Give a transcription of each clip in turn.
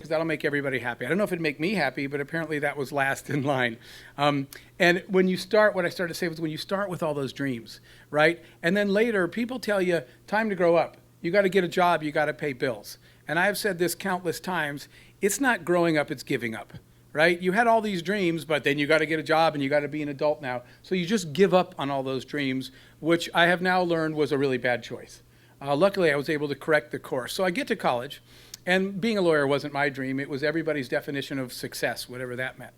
because that'll make everybody happy. I don't know if it'd make me happy, but apparently that was last in line. And when you start, what I started to say was when you start with all those dreams, right? And then later, people tell you, time to grow up. You got to get a job, you got to pay bills. And I have said this countless times, it's not growing up, it's giving up, right? You had all these dreams, but then you got to get a job and you got to be an adult now. So you just give up on all those dreams, which I have now learned was a really bad choice. Luckily, I was able to correct the course. So I get to college, and being a lawyer wasn't my dream. It was everybody's definition of success, whatever that meant.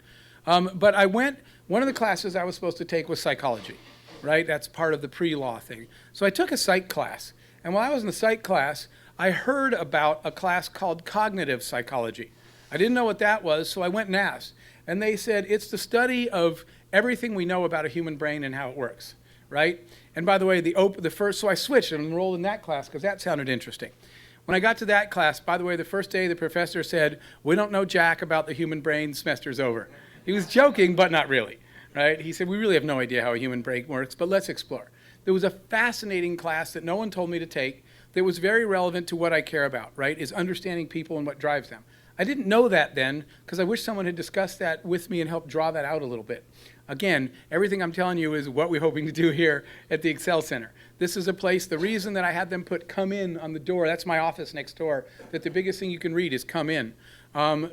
But one of the classes I was supposed to take was psychology, right? That's part of the pre-law thing. So I took a psych class. And while I was in the psych class, I heard about a class called cognitive psychology. I didn't know what that was, so I went and asked. And they said, it's the study of everything we know about a human brain and how it works, right? And by the way, so I switched and enrolled in that class because that sounded interesting. When I got to that class, by the way, the first day the professor said, we don't know jack about the human brain, semester's over. He was joking, but not really, right? He said, we really have no idea how a human brain works, but let's explore. There was a fascinating class that no one told me to take that was very relevant to what I care about, right, is understanding people and what drives them. I didn't know that then because I wish someone had discussed that with me and helped draw that out a little bit. Again, everything I'm telling you is what we're hoping to do here at the EXL Center. This is a place, the reason that I had them put come in on the door, that's my office next door, that the biggest thing you can read is come in.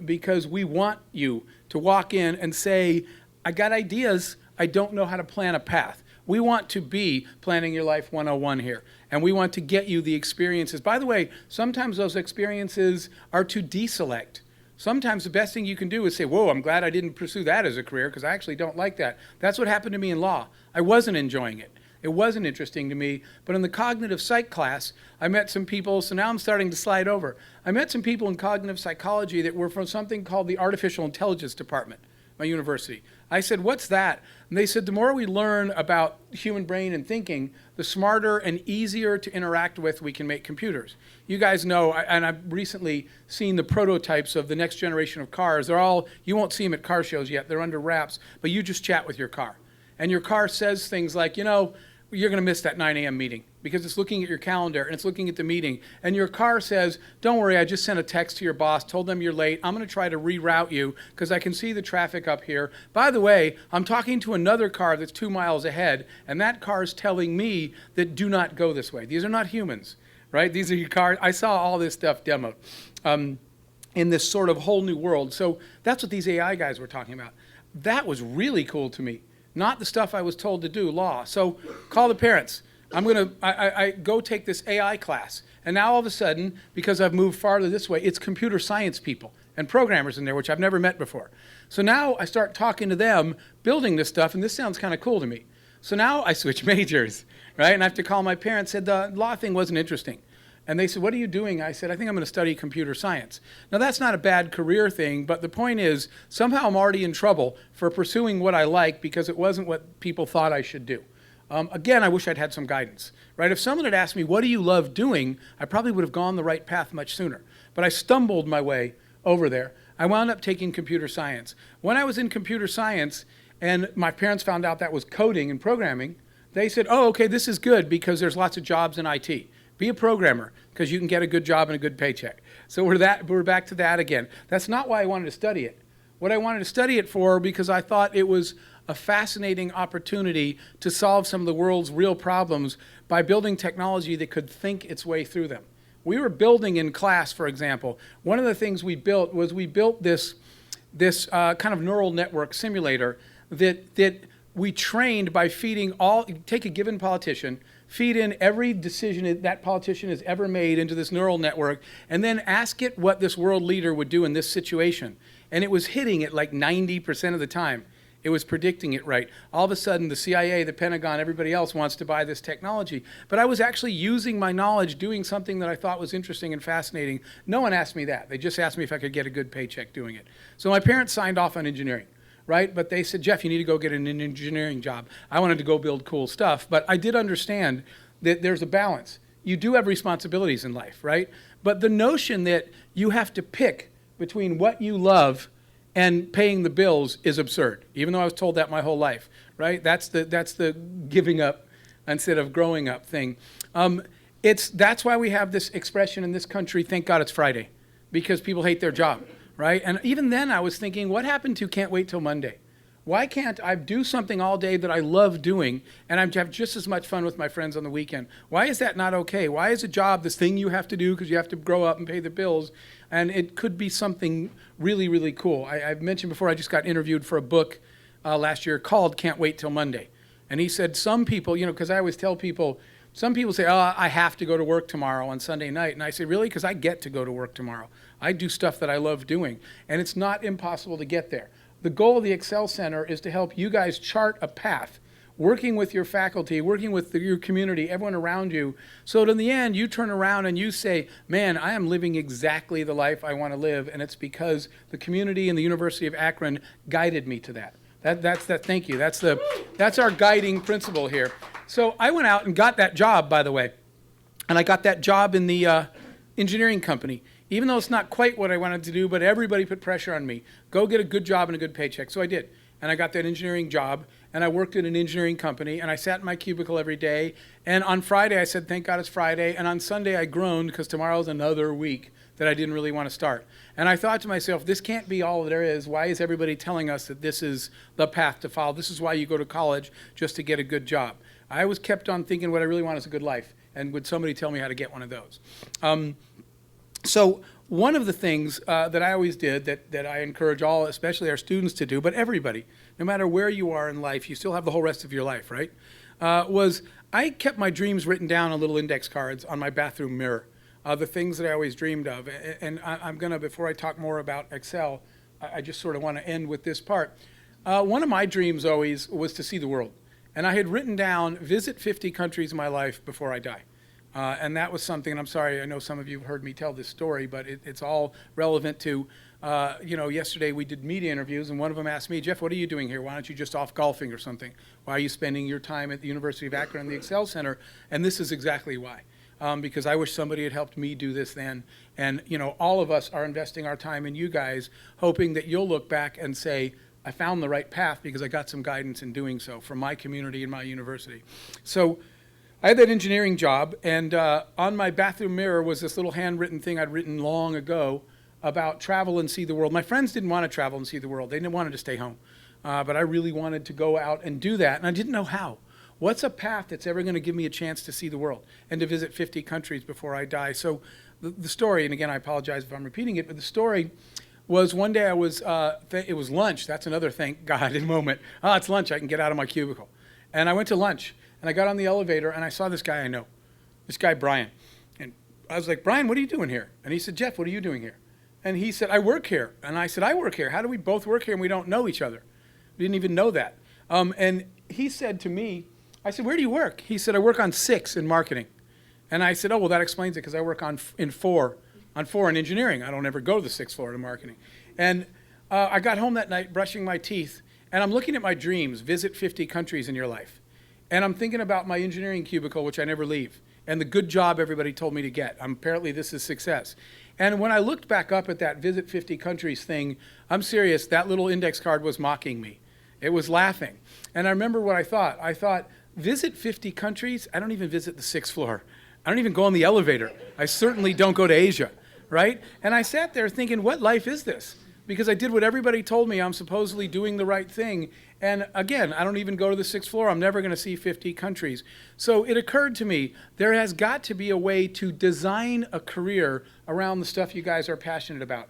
Because we want you to walk in and say, I got ideas, I don't know how to plan a path. We want to be Planning Your Life 101 here, and we want to get you the experiences. By the way, sometimes those experiences are to deselect. Sometimes the best thing you can do is say, whoa, I'm glad I didn't pursue that as a career because I actually don't like that. That's what happened to me in law. I wasn't enjoying it. It wasn't interesting to me, but in the cognitive psych class, I met some people, so now I'm starting to slide over. I met some people in cognitive psychology that were from something called the Artificial Intelligence Department, my university. I said, what's that? And they said, the more we learn about human brain and thinking, the smarter and easier to interact with we can make computers. You guys know, and I've recently seen the prototypes of the next generation of cars. They're all, you won't see them at car shows yet, they're under wraps, but you just chat with your car. And your car says things like, you know, you're going to miss that 9 a.m. meeting because it's looking at your calendar and it's looking at the meeting. And your car says, don't worry, I just sent a text to your boss, told them you're late. I'm going to try to reroute you because I can see the traffic up here. By the way, I'm talking to another car that's 2 miles ahead, and that car is telling me that do not go this way. These are not humans, right? These are your cars. I saw all this stuff demoed in this sort of whole new world. So that's what these AI guys were talking about. That was really cool to me. Not the stuff I was told to do, law. So call the parents. I go take this AI class. And now all of a sudden, because I've moved farther this way, it's computer science people and programmers in there, which I've never met before. So now I start talking to them, building this stuff, and this sounds kind of cool to me. So now I switch majors, right? And I have to call my parents, said the law thing wasn't interesting. And they said, what are you doing? I said, I think I'm going to study computer science. Now, that's not a bad career thing, but the point is, somehow I'm already in trouble for pursuing what I like because it wasn't what people thought I should do. Again, I wish I'd had some guidance, right? If someone had asked me, what do you love doing? I probably would have gone the right path much sooner. But I stumbled my way over there. I wound up taking computer science. When I was in computer science and my parents found out that was coding and programming, they said, oh, okay, this is good because there's lots of jobs in IT. Be a programmer because you can get a good job and a good paycheck. So we're back to that again. That's not why I wanted to study it. What I wanted to study it for because I thought it was a fascinating opportunity to solve some of the world's real problems by building technology that could think its way through them. We were building in class, for example. One of the things we built was this kind of neural network simulator that we trained by feeding take a given politician, feed in every decision that politician has ever made into this neural network, and then ask it what this world leader would do in this situation. And it was hitting it like 90% of the time. It was predicting it right. All of a sudden, the CIA, the Pentagon, everybody else wants to buy this technology. But I was actually using my knowledge, doing something that I thought was interesting and fascinating. No one asked me that. They just asked me if I could get a good paycheck doing it. So my parents signed off on engineering, right? But they said, Jeff, you need to go get an engineering job. I wanted to go build cool stuff. But I did understand that there's a balance. You do have responsibilities in life, right? But the notion that you have to pick between what you love and paying the bills is absurd, even though I was told that my whole life, right? That's the giving up instead of growing up thing. That's why we have this expression in this country, thank God it's Friday, because people hate their job, right? And even then I was thinking, what happened to can't wait till Monday? Why can't I do something all day that I love doing and I have just as much fun with my friends on the weekend? Why is that not okay? Why is a job this thing you have to do because you have to grow up and pay the bills? And it could be something really, really cool. I've mentioned before, I just got interviewed for a book last year called Can't Wait Till Monday. And he said some people, because I always tell people, some people say, oh, I have to go to work tomorrow on Sunday night. And I say, really? Because I get to go to work tomorrow. I do stuff that I love doing. And it's not impossible to get there. The goal of the EXL Center is to help you guys chart a path, working with your faculty, working with your community, everyone around you, so that in the end you turn around and you say, man, I am living exactly the life I want to live, and it's because the community and the University of Akron guided me to that. Thank you. That's our guiding principle here. So I went out and got that job, by the way, and I got that job in the engineering company. Even though it's not quite what I wanted to do, but everybody put pressure on me. Go get a good job and a good paycheck. So I did. And I got that engineering job, and I worked in an engineering company, and I sat in my cubicle every day. And on Friday, I said, thank God it's Friday. And on Sunday, I groaned because tomorrow's another week that I didn't really want to start. And I thought to myself, this can't be all there is. Why is everybody telling us that this is the path to follow? This is why you go to college, just to get a good job. I was kept on thinking what I really want is a good life. And would somebody tell me how to get one of those? So one of the things that I always did that I encourage all, especially our students to do, but everybody, no matter where you are in life, you still have the whole rest of your life, right? Was I kept my dreams written down on little index cards on my bathroom mirror, the things that I always dreamed of. And I'm going to, before I talk more about EXL, I just sort of want to end with this part. One of my dreams always was to see the world. And I had written down, visit 50 countries in my life before I die. And that was something, and I'm sorry, I know some of you have heard me tell this story, but it's all relevant to, yesterday we did media interviews, and one of them asked me, Jeff, what are you doing here? Why don't you just off golfing or something? Why are you spending your time at the University of Akron and the EXL Center? And this is exactly why. Because I wish somebody had helped me do this then. And, all of us are investing our time in you guys, hoping that you'll look back and say, I found the right path because I got some guidance in doing so from my community and my university. So I had that engineering job, and on my bathroom mirror was this little handwritten thing I'd written long ago about travel and see the world. My friends didn't want to travel and see the world. They didn't want to stay home. But I really wanted to go out and do that, and I didn't know how. What's a path that's ever going to give me a chance to see the world and to visit 50 countries before I die? So the story, and again, I apologize if I'm repeating it, but the story was one day I was, it was lunch. That's another thank God moment. Oh, it's lunch. I can get out of my cubicle. And I went to lunch. And I got on the elevator, and I saw this guy I know, this guy, Brian. And I was like, Brian, what are you doing here? And he said, Jeff, what are you doing here? And he said, I work here. And I said, I work here. How do we both work here and we don't know each other? We didn't even know that. And he said to me, I said, where do you work? He said, I work on 6 in marketing. And I said, oh, well, that explains it because I work on 4 in engineering. I don't ever go to the 6th floor in marketing. And I got home that night brushing my teeth, and I'm looking at my dreams, visit 50 countries in your life. And I'm thinking about my engineering cubicle, which I never leave, and the good job everybody told me to get. Apparently this is success. And when I looked back up at that visit 50 countries thing, I'm serious, that little index card was mocking me. It was laughing. And I remember what I thought. I thought, visit 50 countries? I don't even visit the 6th floor. I don't even go on the elevator. I certainly don't go to Asia, right? And I sat there thinking, what life is this? Because I did what everybody told me I'm supposedly doing the right thing. And again, I don't even go to the 6th floor. I'm never going to see 50 countries. So it occurred to me, there has got to be a way to design a career around the stuff you guys are passionate about.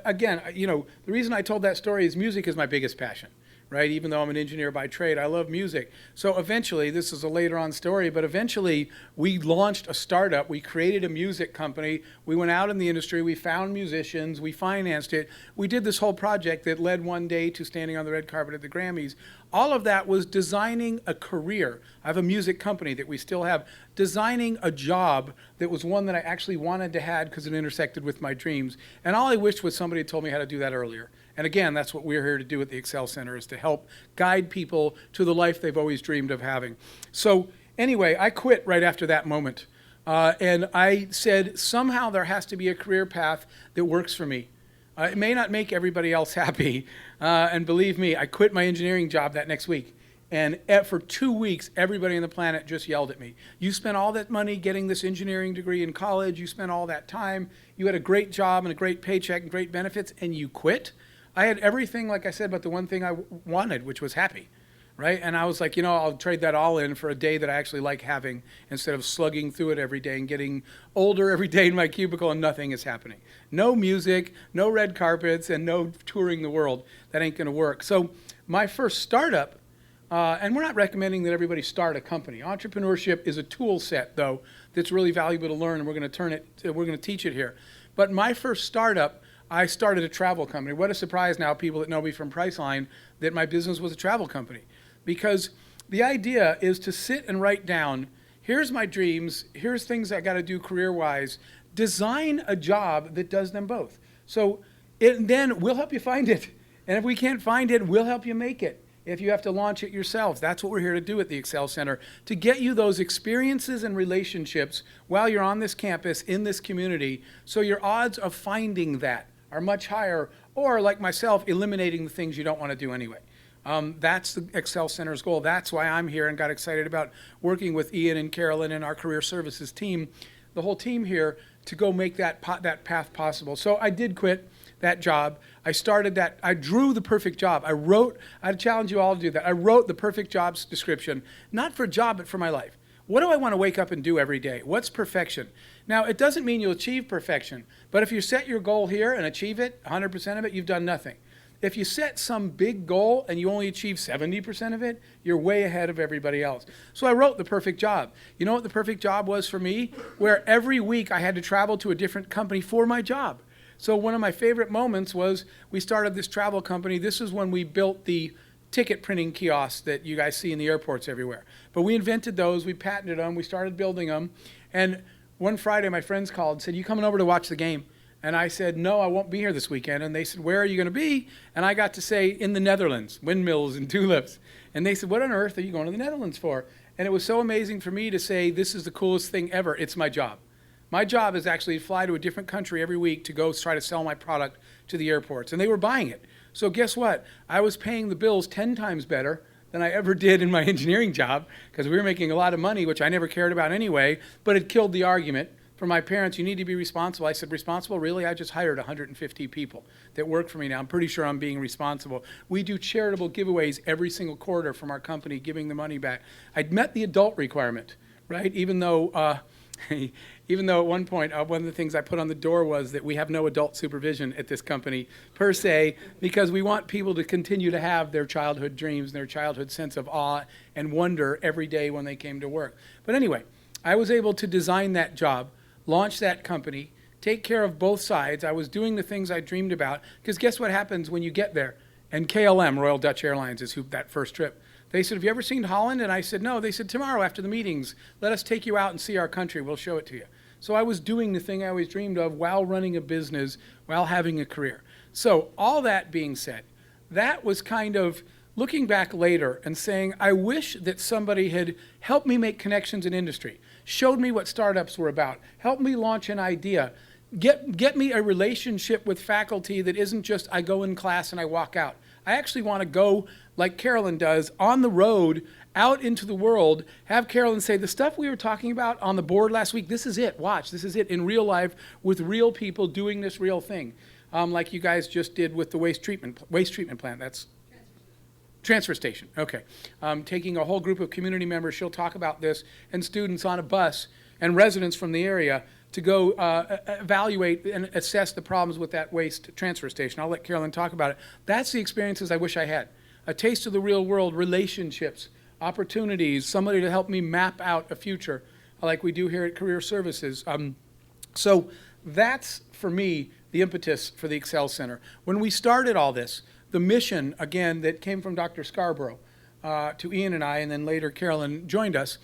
Again, the reason I told that story is music is my biggest passion. Right? Even though I'm an engineer by trade, I love music. So eventually, this is a later on story, but eventually we launched a startup. We created a music company. We went out in the industry. We found musicians. We financed it. We did this whole project that led one day to standing on the red carpet at the Grammys. All of that was designing a career. I have a music company that we still have, designing a job that was one that I actually wanted to have because it intersected with my dreams. And all I wished was somebody had told me how to do that earlier. And again, that's what we're here to do at the EXL Center, is to help guide people to the life they've always dreamed of having. So anyway, I quit right after that moment. And I said, somehow there has to be a career path that works for me. It may not make everybody else happy. And believe me, I quit my engineering job that next week. And for 2 weeks, everybody on the planet just yelled at me. You spent all that money getting this engineering degree in college. You spent all that time. You had a great job and a great paycheck and great benefits, and you quit? I had everything, like I said, but the one thing I wanted, which was happy, right? And I was like, I'll trade that all in for a day that I actually like having instead of slugging through it every day and getting older every day in my cubicle and nothing is happening. No music, no red carpets, and no touring the world. That ain't going to work. So my first startup, and we're not recommending that everybody start a company. Entrepreneurship is a tool set, though, that's really valuable to learn, and we're going to teach it here. But my first startup, I started a travel company. What a surprise now, people that know me from Priceline, that my business was a travel company. Because the idea is to sit and write down, here's my dreams, here's things I got to do career-wise, design a job that does them both. So then we'll help you find it. And if we can't find it, we'll help you make it. If you have to launch it yourself, that's what we're here to do at the EXL Center, to get you those experiences and relationships while you're on this campus, in this community, so your odds of finding that are much higher, or like myself, eliminating the things you don't want to do anyway. That's the EXL Center's goal. That's why I'm here and got excited about working with Ian and Carolyn and our career services team, the whole team here, to go make that path possible. So I did quit that job. I started that. I drew the perfect job. I'd challenge you all to do that. I wrote the perfect jobs description, not for a job, but for my life. What do I want to wake up and do every day? What's perfection? Now, it doesn't mean you'll achieve perfection, but if you set your goal here and achieve it, 100% of it, you've done nothing. If you set some big goal and you only achieve 70% of it, you're way ahead of everybody else. So I wrote the perfect job. You know what the perfect job was for me? Where every week I had to travel to a different company for my job. So one of my favorite moments was we started this travel company. This is when we built the ticket printing kiosks that you guys see in the airports everywhere. But we invented those, we patented them, we started building them. And one Friday my friends called and said, you coming over to watch the game? And I said, no, I won't be here this weekend. And they said, where are you going to be? And I got to say, in the Netherlands, windmills and tulips. And they said, what on earth are you going to the Netherlands for? And it was so amazing for me to say, this is the coolest thing ever. It's my job. My job is actually to fly to a different country every week to go try to sell my product to the airports. And they were buying it. So guess what? I was paying the bills 10 times better than I ever did in my engineering job, because we were making a lot of money, which I never cared about anyway, but it killed the argument. For my parents, you need to be responsible. I said, responsible? Really? I just hired 150 people that work for me now. I'm pretty sure I'm being responsible. We do charitable giveaways every single quarter from our company, giving the money back. I'd met the adult requirement, right? Even though at one point, one of the things I put on the door was that we have no adult supervision at this company per se, because we want people to continue to have their childhood dreams, their childhood sense of awe and wonder every day when they came to work. But anyway, I was able to design that job, launch that company, take care of both sides. I was doing the things I dreamed about, because guess what happens when you get there? And KLM, Royal Dutch Airlines, is that first trip. They said, have you ever seen Holland? And I said, no. They said, tomorrow after the meetings, let us take you out and see our country. We'll show it to you. So I was doing the thing I always dreamed of while running a business, while having a career. So all that being said, that was kind of looking back later and saying, I wish that somebody had helped me make connections in industry, showed me what startups were about, helped me launch an idea, get me a relationship with faculty that isn't just I go in class and I walk out. I actually want to go, like Carolyn does, on the road, out into the world, have Carolyn say, the stuff we were talking about on the board last week, this is it, watch, this is it in real life with real people doing this real thing. Like you guys just did with the waste treatment plant. That's transfer station, okay. Taking a whole group of community members, she'll talk about this, and students on a bus, and residents from the area to go evaluate and assess the problems with that waste transfer station. I'll let Carolyn talk about it. That's the experiences I wish I had. A taste of the real world, relationships, opportunities, somebody to help me map out a future like we do here at Career Services. So that's, for me, the impetus for the EXL Center. When we started all this, the mission, again, that came from Dr. Schwarber to Ian and I, and then later Carolyn joined us,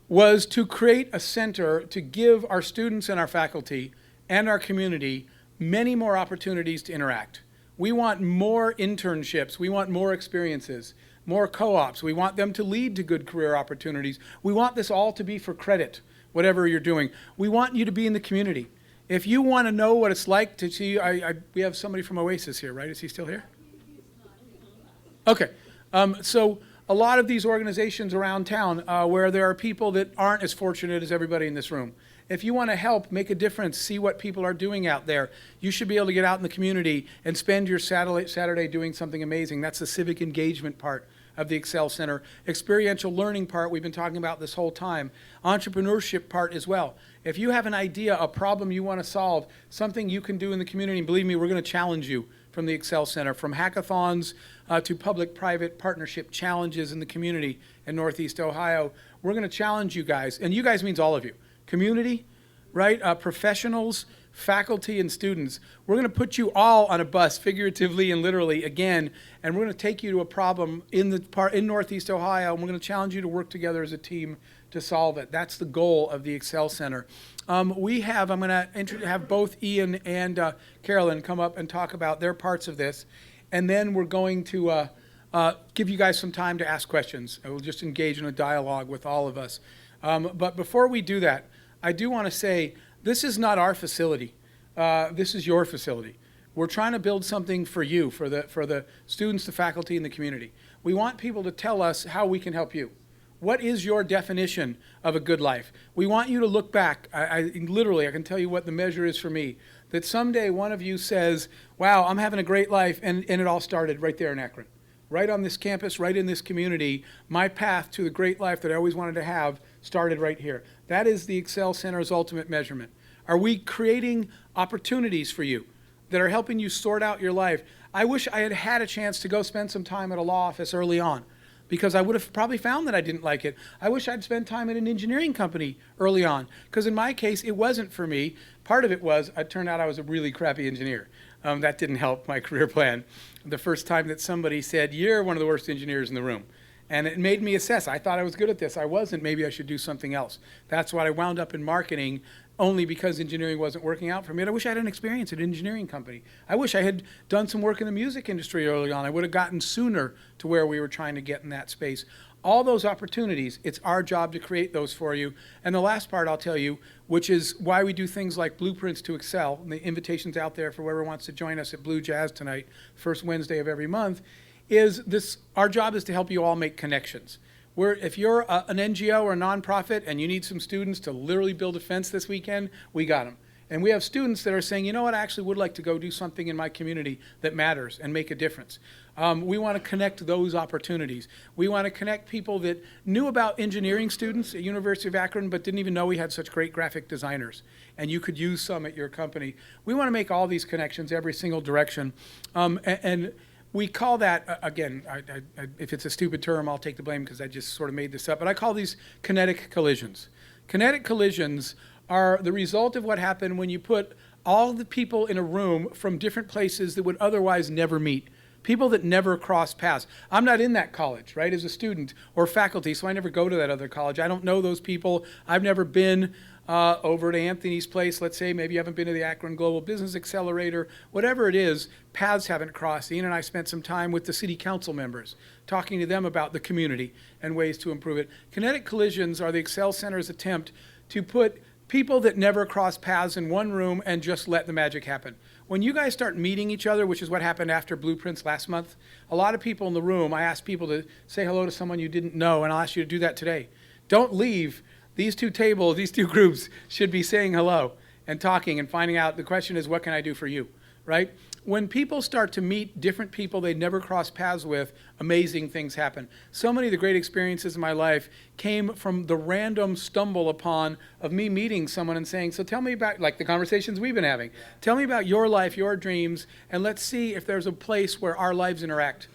was to create a center to give our students and our faculty and our community many more opportunities to interact. We want more internships. We want more experiences, more co-ops. We want them to lead to good career opportunities. We want this all to be for credit, whatever you're doing. We want you to be in the community. If you want to know what it's like to see, we have somebody from Oasis here, right? Is he still here? Okay. So a lot of these organizations around town where there are people that aren't as fortunate as everybody in this room. If you want to help make a difference, see what people are doing out there, you should be able to get out in the community and spend your Saturday doing something amazing. That's the civic engagement part of the EXL Center. Experiential learning part we've been talking about this whole time. Entrepreneurship part as well. If you have an idea, a problem you want to solve, something you can do in the community, and believe me, we're going to challenge you from the EXL Center, from hackathons to public-private partnership challenges in the community in Northeast Ohio. We're going to challenge you guys, and you guys means all of you. Community, right? Professionals, faculty, and students. We're going to put you all on a bus, figuratively and literally, again, and we're going to take you to a problem in Northeast Ohio, and we're going to challenge you to work together as a team to solve it. That's the goal of the EXL Center. I'm going to have both Ian and Carolyn come up and talk about their parts of this, and then we're going to give you guys some time to ask questions. We'll just engage in a dialogue with all of us. But before we do that, I do want to say this is not our facility. This is your facility. We're trying to build something for you, for the students, the faculty, and the community. We want people to tell us how we can help you. What is your definition of a good life? We want you to look back. I can tell you what the measure is for me. That someday one of you says, wow, I'm having a great life, and it all started right there in Akron. Right on this campus, right in this community, my path to the great life that I always wanted to have started right here. That is the EXL Center's ultimate measurement. Are we creating opportunities for you that are helping you sort out your life? I wish I had had a chance to go spend some time at a law office early on, because I would have probably found that I didn't like it. I wish I'd spent time at an engineering company early on, because in my case, it wasn't for me. Part of it was, it turned out I was a really crappy engineer. That didn't help my career plan. The first time that somebody said, you're one of the worst engineers in the room. And it made me assess. I thought I was good at this. I wasn't. Maybe I should do something else. That's why I wound up in marketing, only because engineering wasn't working out for me. And I wish I had an experience at an engineering company. I wish I had done some work in the music industry early on. I would have gotten sooner to where we were trying to get in that space. All those opportunities, it's our job to create those for you. And the last part I'll tell you, which is why we do things like Blueprints to Excel, and the invitation's out there for whoever wants to join us at Blue Jazz tonight, first Wednesday of every month, is this: our job is to help you all make connections. If you're an NGO or a nonprofit and you need some students to literally build a fence this weekend, we got them. And we have students that are saying, you know what, I actually would like to go do something in my community that matters and make a difference. We want to connect those opportunities. We want to connect people that knew about engineering students at University of Akron but didn't even know we had such great graphic designers, and you could use some at your company. We want to make all these connections every single direction. And we call that, again, if it's a stupid term, I'll take the blame because I just sort of made this up, but I call these kinetic collisions. Kinetic collisions are the result of what happened when you put all the people in a room from different places that would otherwise never meet. People that never cross paths. I'm not in that college, right, as a student or faculty, so I never go to that other college. I don't know those people. I've never been over to Anthony's place, let's say. Maybe you haven't been to the Akron Global Business Accelerator. Whatever it is, paths haven't crossed. Ian and I spent some time with the city council members, talking to them about the community and ways to improve it. Kinetic collisions are the EXL Center's attempt to put people that never cross paths in one room and just let the magic happen. When you guys start meeting each other, which is what happened after Blueprints last month, a lot of people in the room, I asked people to say hello to someone you didn't know, and I'll ask you to do that today. Don't leave. These two tables, these two groups should be saying hello and talking and finding out. The question is, what can I do for you, right? When people start to meet different people they never crossed paths with, amazing things happen. So many of the great experiences in my life came from the random stumble upon of me meeting someone and saying, so tell me about, like the conversations we've been having, tell me about your life, your dreams, and let's see if there's a place where our lives intersect.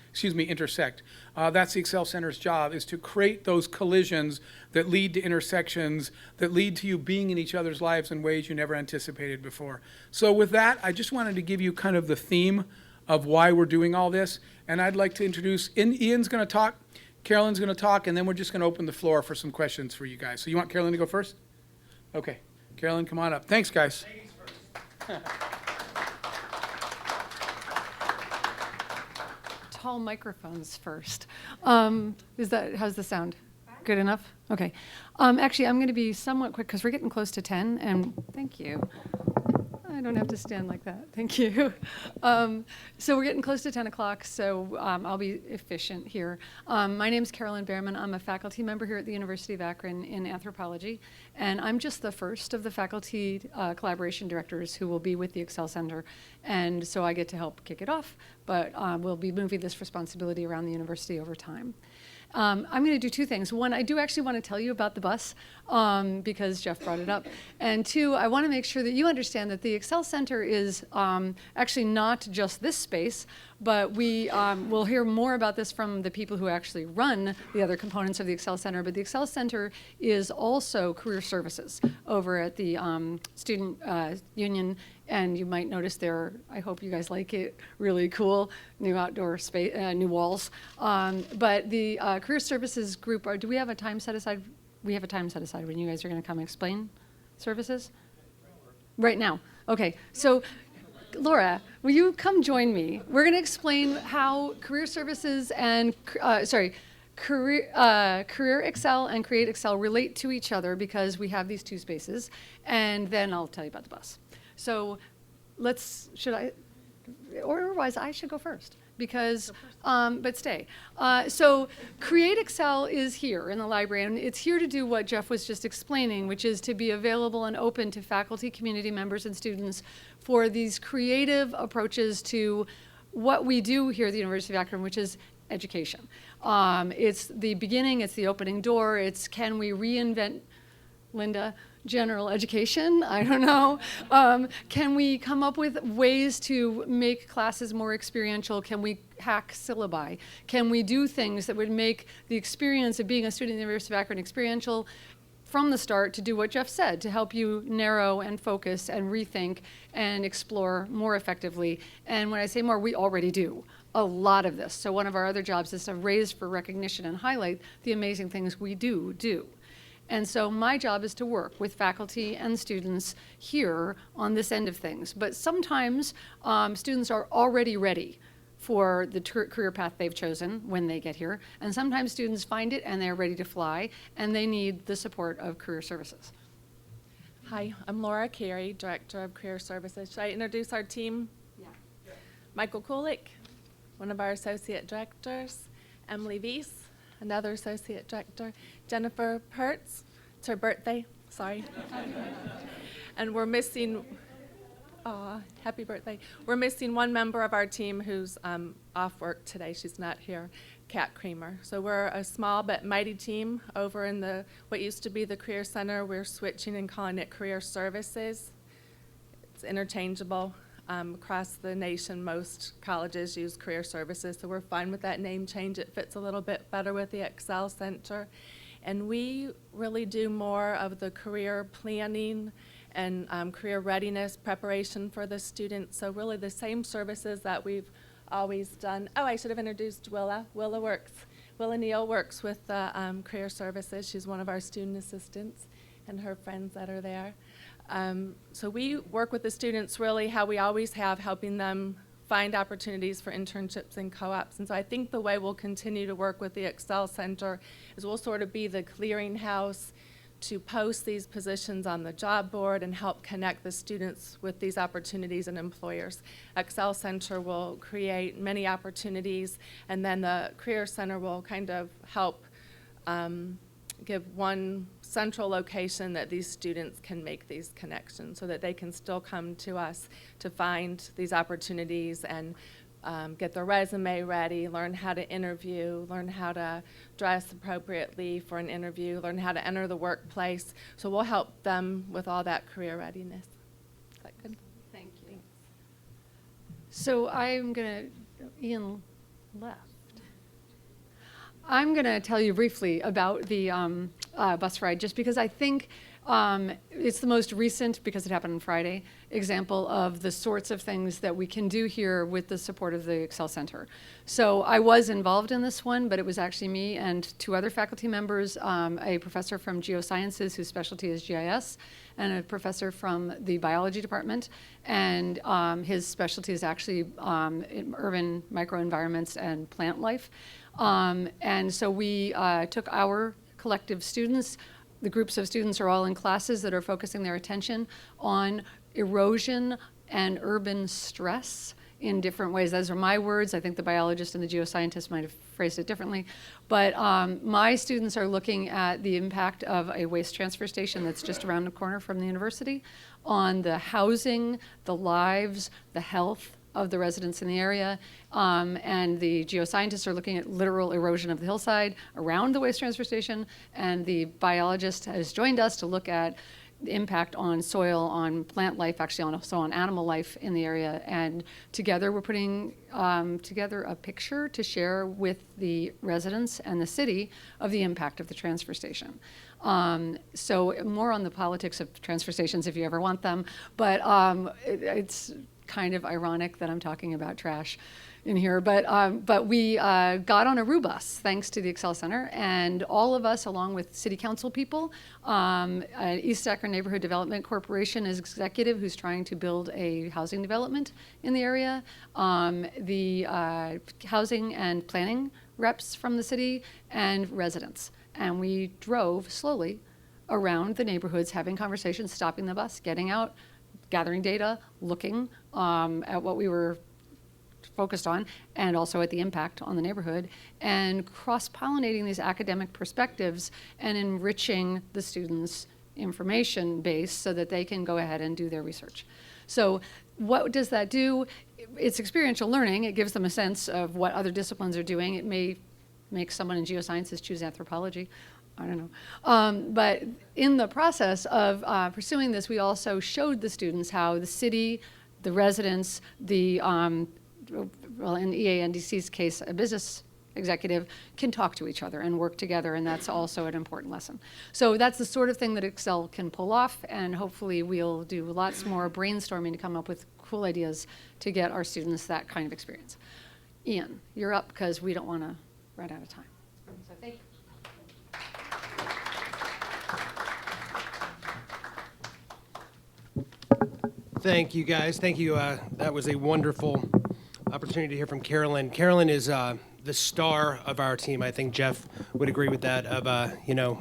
That's the EXL Center's job, is to create those collisions that lead to intersections, that lead to you being in each other's lives in ways you never anticipated before. So with that, I just wanted to give you kind of the theme of why we're doing all this. And I'd like to introduce, Ian's going to talk, Carolyn's going to talk, and then we're just going to open the floor for some questions for you guys. So you want Carolyn to go first? Okay. Carolyn, come on up. Thanks, guys. Ladies first. Tall microphones first. How's the sound? Good enough? Okay. Actually, I'm going to be somewhat quick because we're getting close to 10, and thank you. I don't have to stand like that. Thank you. So we're getting close to 10 o'clock, so I'll be efficient here. My name is Carolyn Behrman. I'm a faculty member here at the University of Akron in anthropology, and I'm just the first of the faculty collaboration directors who will be with the EXL Center, and so I get to help kick it off, but we'll be moving this responsibility around the university over time. I'm going to do two things. One, I do actually want to tell you about the bus because Jeff brought it up. And two, I want to make sure that you understand that the EXL Center is actually not just this space, but we will hear more about this from the people who actually run the other components of the EXL Center. But the EXL Center is also career services over at the Student Union. And you might notice there, I hope you guys like it, really cool, new outdoor space, new walls. But the career services group, do we have a time set aside? We have a time set aside when you guys are going to come explain services? Right now. Okay. So, Laura, will you come join me? We're going to explain how career services and, Career Excel and Create Excel relate to each other because we have these two spaces. And then I'll tell you about the bus. So should I, or otherwise I should go first because, but stay. So Create Excel is here in the library, and it's here to do what Jeff was just explaining, which is to be available and open to faculty, community members, and students for these creative approaches to what we do here at the University of Akron, which is education. It's the beginning, it's the opening door, it's can we reinvent, Linda, general education? I don't know. Can we come up with ways to make classes more experiential? Can we hack syllabi? Can we do things that would make the experience of being a student at the University of Akron experiential from the start to do what Jeff said, to help you narrow and focus and rethink and explore more effectively? And when I say more, we already do a lot of this. So one of our other jobs is to raise for recognition and highlight the amazing things we do. And so my job is to work with faculty and students here on this end of things. But sometimes students are already ready for the career path they've chosen when they get here. And sometimes students find it and they're ready to fly and they need the support of career services. Hi, I'm Laura Carey, Director of Career Services. Should I introduce our team? Yeah. Michael Kulik, one of our Associate Directors. Emily Weiss, another Associate Director. Jennifer Pertz, it's her birthday, sorry. And we're missing, happy birthday. We're missing one member of our team who's off work today. She's not here, Kat Creamer. So we're a small but mighty team over in what used to be the Career Center. We're switching and calling it Career Services. It's interchangeable. Across the nation, most colleges use Career Services, so we're fine with that name change. It fits a little bit better with the EXL Center. And we really do more of the career planning and career readiness preparation for the students. So really the same services that we've always done. Oh, I should have introduced Willa. Willa Neal works with the Career Services. She's one of our student assistants and her friends that are there. So we work with the students really how we always have, helping them find opportunities for internships and co-ops. And so I think the way we'll continue to work with the EXL Center is we'll sort of be the clearinghouse to post these positions on the job board and help connect the students with these opportunities and employers. EXL Center will create many opportunities, and then the Career Center will kind of help give one central location that these students can make these connections so that they can still come to us to find these opportunities and get their resume ready, learn how to interview, learn how to dress appropriately for an interview, learn how to enter the workplace. So we'll help them with all that career readiness. Is that good? Thank you. So I'm going to, Ian left. I'm going to tell you briefly about the bus ride, just because I think it's the most recent, because it happened on Friday, example of the sorts of things that we can do here with the support of the EXL Center. So I was involved in this one, but it was actually me and two other faculty members, a professor from geosciences whose specialty is GIS, and a professor from the biology department, and his specialty is actually in urban microenvironments and plant life. And so we took our collective students. The groups of students are all in classes that are focusing their attention on erosion and urban stress in different ways. Those are my words. I think the biologist and the geoscientist might have phrased it differently. But my students are looking at the impact of a waste transfer station that's just around the corner from the university on the housing, the lives, the health of the residents in the area. And the geoscientists are looking at literal erosion of the hillside around the waste transfer station. And the biologist has joined us to look at the impact on soil, on plant life, actually also on animal life in the area. And together we're putting together a picture to share with the residents and the city of the impact of the transfer station. So more on the politics of transfer stations if you ever want them, but it's kind of ironic that I'm talking about trash in here, but we got on a Rubus thanks to the EXL Center, and all of us, along with city council people, East Akron Neighborhood Development Corporation is executive who's trying to build a housing development in the area, the housing and planning reps from the city, and residents. And we drove slowly around the neighborhoods, having conversations, stopping the bus, getting out, gathering data, looking at what we were focused on, and also at the impact on the neighborhood, and cross-pollinating these academic perspectives and enriching the students' information base so that they can go ahead and do their research. So what does that do? It's experiential learning. It gives them a sense of what other disciplines are doing. It may make someone in geosciences choose anthropology. I don't know. But in the process of pursuing this, we also showed the students how the city, the residents, the well, in EANDC's case, a business executive can talk to each other and work together, and that's also an important lesson. So that's the sort of thing that EXL can pull off, and hopefully we'll do lots more brainstorming to come up with cool ideas to get our students that kind of experience. Ian, you're up because we don't want to run out of time. So thank you. Thank you, guys. Thank you. That was a wonderful opportunity to hear from Carolyn. Carolyn is the star of our team. I think Jeff would agree with that.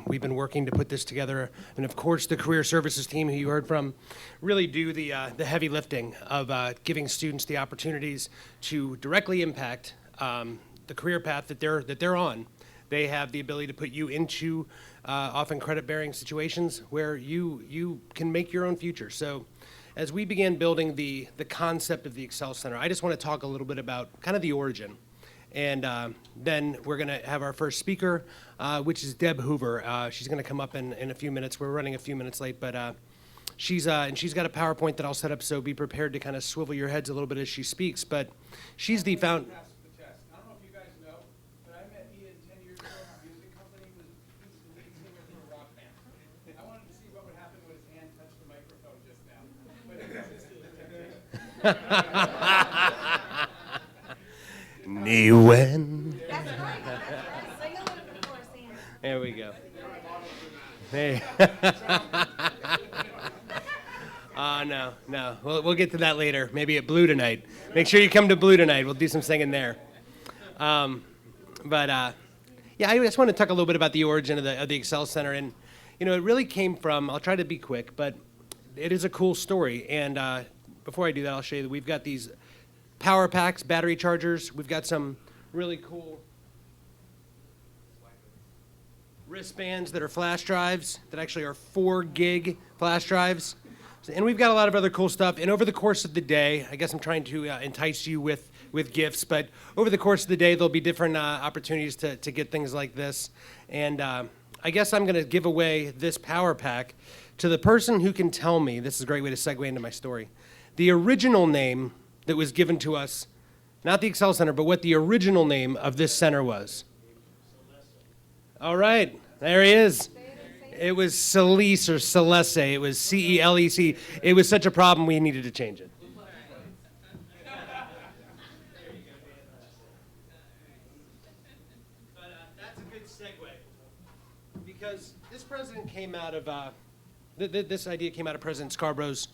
We've been working to put this together, and of course, the career services team, who you heard from, really do the heavy lifting of giving students the opportunities to directly impact the career path that they're on. They have the ability to put you into often credit-bearing situations where you can make your own future. So, as we began building the concept of the EXL Center, I just want to talk a little bit about kind of the origin. And then we're going to have our first speaker, which is Deb Hoover. She's going to come up in a few minutes. We're running a few minutes late, but she's got a PowerPoint that I'll set up, so be prepared to kind of swivel your heads a little bit as she speaks. But she's the founder. I don't know if you guys know, but I met Ian 10 years ago in our music company. He's the lead singer for a rock band. I wanted to see what would happen when his hand touched the microphone just now. But it resisted the temptation. Niwen. That's right. Sing a little bit more, Sam. There we go. Hey. No. We'll get to that later. Maybe at Blue tonight. Make sure you come to Blue tonight. We'll do some singing there. I just want to talk a little bit about the origin of the EXL Center, and it really came from. I'll try to be quick, but it is a cool story. And before I do that, I'll show you that we've got these power packs, battery chargers. We've got some really cool wristbands that are flash drives that actually are 4 gig flash drives. And we've got a lot of other cool stuff. And over the course of the day, I guess I'm trying to entice you with gifts, but over the course of the day, there'll be different opportunities to get things like this. And I guess I'm going to give away this power pack to the person who can tell me, this is a great way to segue into my story, the original name that was given to us, not the EXL Center, but what the original name of this center was. All right, there he is. It was Celeste or Celeste. It was CELEC. It was such a problem we needed to change it. But that's a good segue, because this president came out of This idea came out of President Scarborough's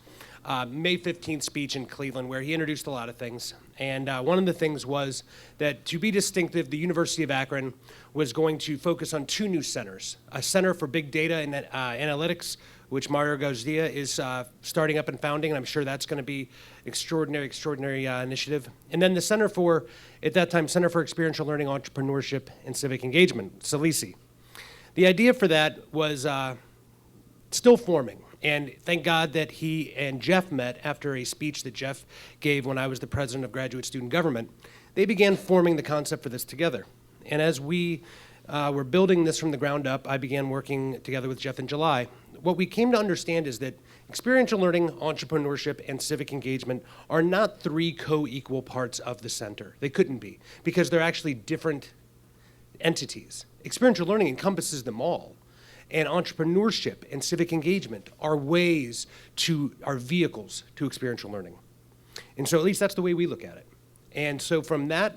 May 15th speech in Cleveland, where he introduced a lot of things. And one of the things was that to be distinctive, the University of Akron was going to focus on 2 new centers: a center for big data and analytics, which Mario Garcia is starting up and founding, and I'm sure that's going to be extraordinary initiative. And then the Center for, at that time, Center for Experiential Learning, Entrepreneurship, and Civic Engagement, CELICE. The idea for that was still forming. And thank God that he and Jeff met after a speech that Jeff gave when I was the president of Graduate Student Government. They began forming the concept for this together. And as we were building this from the ground up, I began working together with Jeff in July. What we came to understand is that experiential learning, entrepreneurship, and civic engagement are not 3 co-equal parts of the center. They couldn't be, because they're actually different entities. Experiential learning encompasses them all. And entrepreneurship and civic engagement are vehicles to experiential learning. And so at least that's the way we look at it. And so from that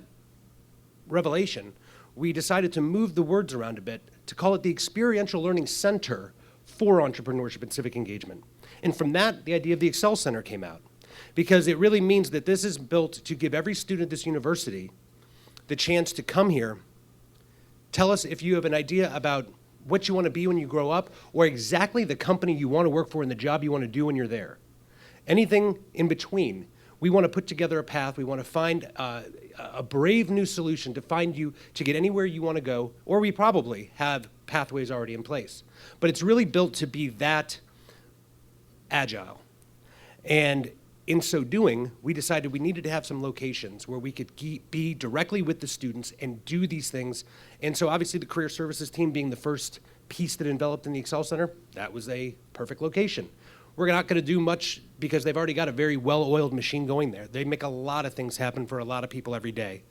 revelation, we decided to move the words around a bit to call it the Experiential Learning Center for Entrepreneurship and Civic Engagement. And from that, the idea of the EXL Center came out, because it really means that this is built to give every student at this university the chance to come here, tell us if you have an idea about what you want to be when you grow up, or exactly the company you want to work for and the job you want to do when you're there. Anything in between. We want to put together a path. We want to find a brave new solution to find you to get anywhere you want to go, or we probably have pathways already in place. But it's really built to be that agile. And in so doing, we decided we needed to have some locations where we could be directly with the students and do these things. And so obviously the Career Services team being the first piece that enveloped in the EXL Center, that was a perfect location. We're not going to do much because they've already got a very well-oiled machine going there. They make a lot of things happen for a lot of people every day.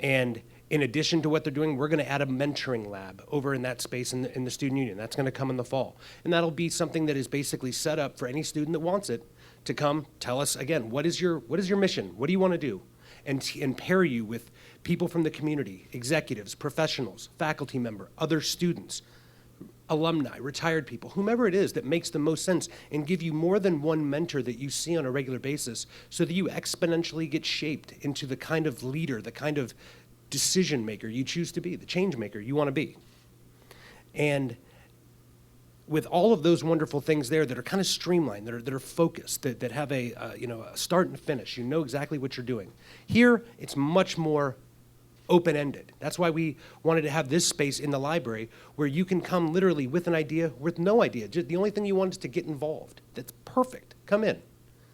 And in addition to what they're doing, we're going to add a mentoring lab over in that space in the student union. That's going to come in the fall. And that'll be something that is basically set up for any student that wants it to come tell us, again, what is your mission? What do you want to do? And pair you with people from the community, executives, professionals, faculty member, other students, alumni, retired people, whomever it is that makes the most sense, and give you more than one mentor that you see on a regular basis so that you exponentially get shaped into the kind of leader, the kind of decision maker you choose to be, the change maker you want to be. And with all of those wonderful things there that are kind of streamlined, that are focused, that have a start and finish, you know exactly what you're doing. Here, it's much more open-ended. That's why we wanted to have this space in the library where you can come literally with an idea, with no idea. Just the only thing you want is to get involved. That's perfect. Come in.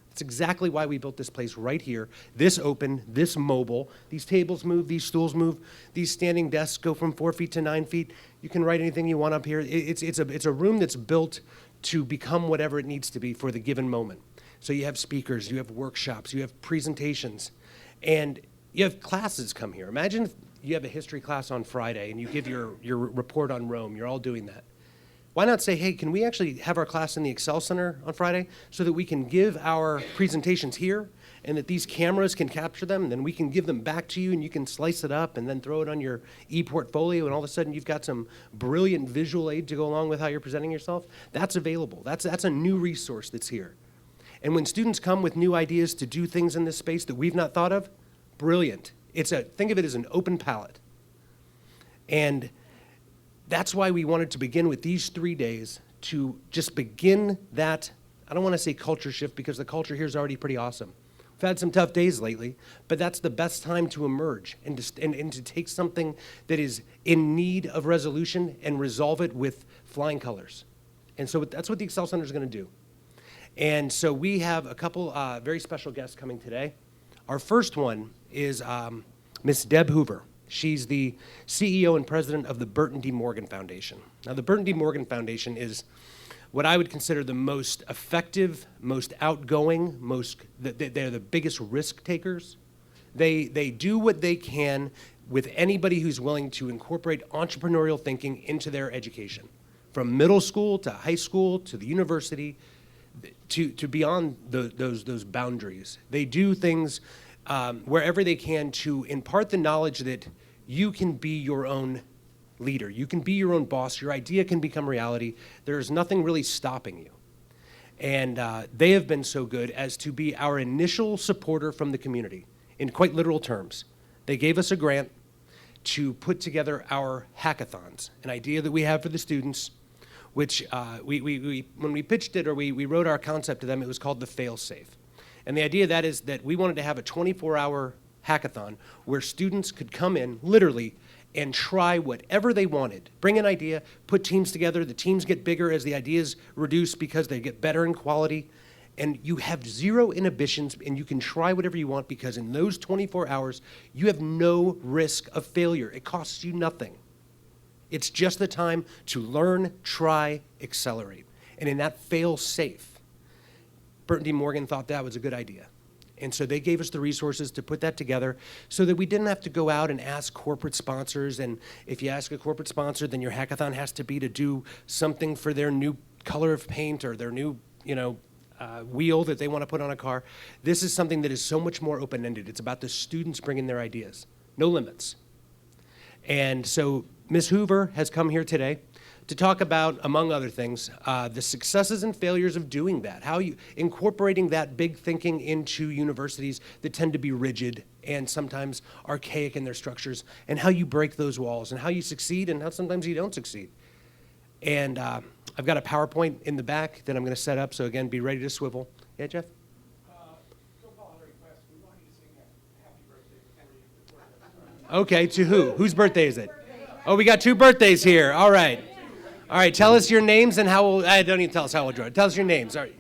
That's exactly why we built this place right here, this open, this mobile. These tables move, these stools move, these standing desks go from 4 feet to 9 feet. You can write anything you want up here. It's a room that's built to become whatever it needs to be for the given moment. So you have speakers, you have workshops, you have presentations, and you have classes come here. Imagine if you have a history class on Friday and you give your report on Rome. You're all doing that. Why not say, hey, can we actually have our class in the EXL Center on Friday so that we can give our presentations here and that these cameras can capture them, and then we can give them back to you and you can slice it up and then throw it on your e-portfolio, and all of a sudden you've got some brilliant visual aid to go along with how you're presenting yourself? That's available. That's a new resource that's here. And when students come with new ideas to do things in this space that we've not thought of, brilliant. Think of it as an open palette. And that's why we wanted to begin with these 3 days to just begin that, I don't want to say culture shift because the culture here is already pretty awesome. We've had some tough days lately, but that's the best time to emerge and to take something that is in need of resolution and resolve it with flying colors. And so that's what the EXL Center is going to do. And so we have a couple very special guests coming today. Our first one is Miss Deb Hoover. She's the CEO and president of the Burton D. Morgan Foundation. Now, the Burton D. Morgan Foundation is what I would consider the most effective, most outgoing, they're the biggest risk takers. They do what they can with anybody who's willing to incorporate entrepreneurial thinking into their education, from middle school to high school to the university, to beyond those boundaries. They do things wherever they can to impart the knowledge that you can be your own leader. You can be your own boss. Your idea can become reality. There's nothing really stopping you. And they have been so good as to be our initial supporter from the community in quite literal terms. They gave us a grant to put together our hackathons, an idea that we have for the students, which when we pitched it or we wrote our concept to them, it was called the fail-safe. And the idea of that is that we wanted to have a 24-hour hackathon where students could come in, literally, and try whatever they wanted. Bring an idea, put teams together. The teams get bigger as the ideas reduce because they get better in quality. And you have zero inhibitions, and you can try whatever you want because in those 24 hours, you have no risk of failure. It costs you nothing. It's just the time to learn, try, accelerate. And in that fail-safe, Burton D. Morgan thought that was a good idea. And so they gave us the resources to put that together so that we didn't have to go out and ask corporate sponsors. And if you ask a corporate sponsor, then your hackathon has to be to do something for their new color of paint or their new, wheel that they want to put on a car. This is something that is so much more open-ended. It's about the students bringing their ideas. No limits. And so Ms. Hoover has come here today to talk about, among other things, the successes and failures of doing that, how you incorporating that big thinking into universities that tend to be rigid and sometimes archaic in their structures, and how you break those walls, and how you succeed and how sometimes you don't succeed. And I've got a PowerPoint in the back that I'm going to set up, so again, be ready to swivel. Yeah, Jeff? Okay, to who? Whose birthday is it? Oh, we got 2 birthdays here. All right. All right, tell us your names and how old. Don't even tell us how old you are. Tell us your names. All right,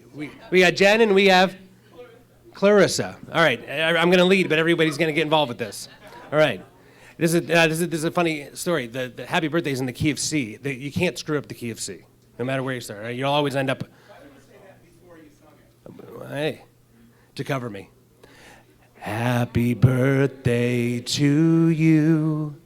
we got Jen and we have Clarissa. All right, I'm going to lead, but everybody's going to get involved with this. All right. This is a funny story. The happy birthday is in the key of C. You can't screw up the key of C, no matter where you start. Right? You'll always end up. Hey, to cover me. Happy birthday to you.